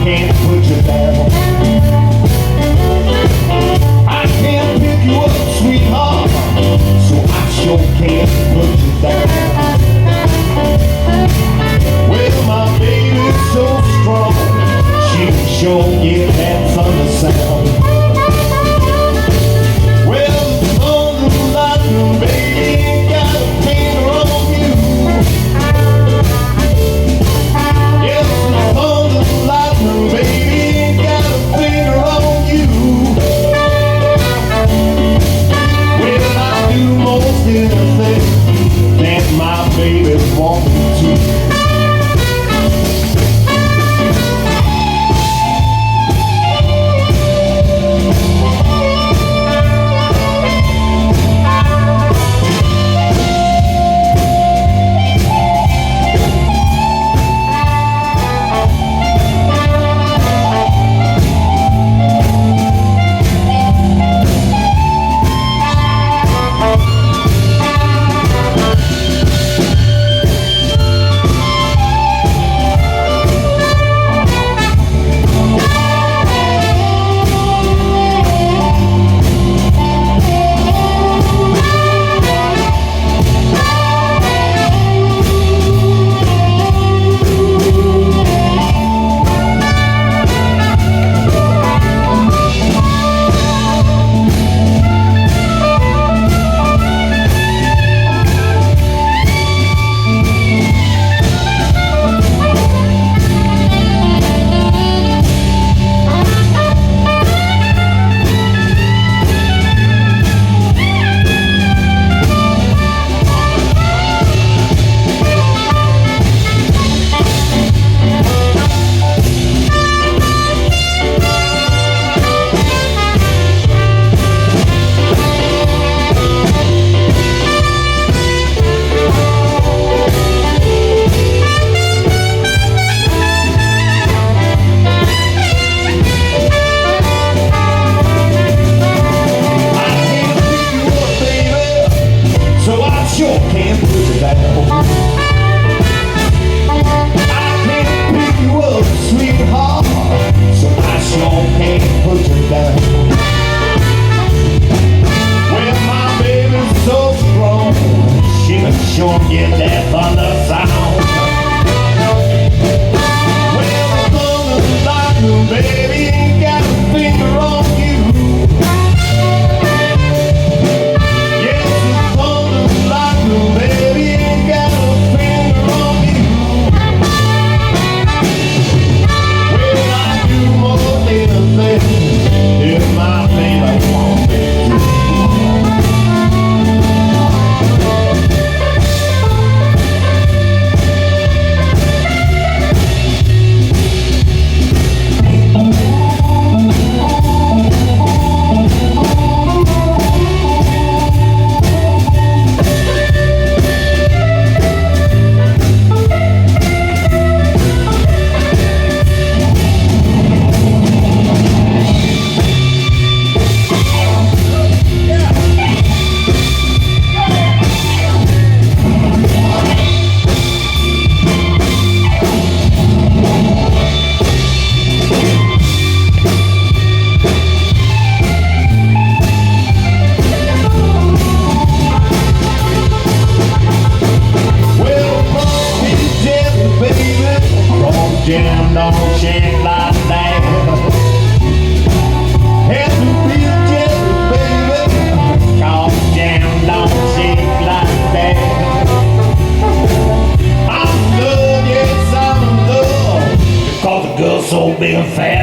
can't put you down. I can't pick you up, sweetheart, so I sure can't put you down. Well, my baby's so strong, she can sure get that thunder sound. Well, the thunder lightning, baby, got a finger on you. Yes, the thunder lightning, baby, got a finger on you. Well, I do most anything that my baby wants me to. Sure can't put you down. I can't pick you up, sweetheart, so I sure can't put you down. Well, my baby's so strong, she can sure get that thunder sound. Well, the thunder lightning, baby, ain't got a finger on you. Baby, ain't got a finger on you. Well, I do more than a thing if my baby wants me to. Jam don't shake like that. Have to be a jelly, baby, 'cause jam don't shake like that. I'm in love, yes, I'm in love, 'cause the girl's so big and fat.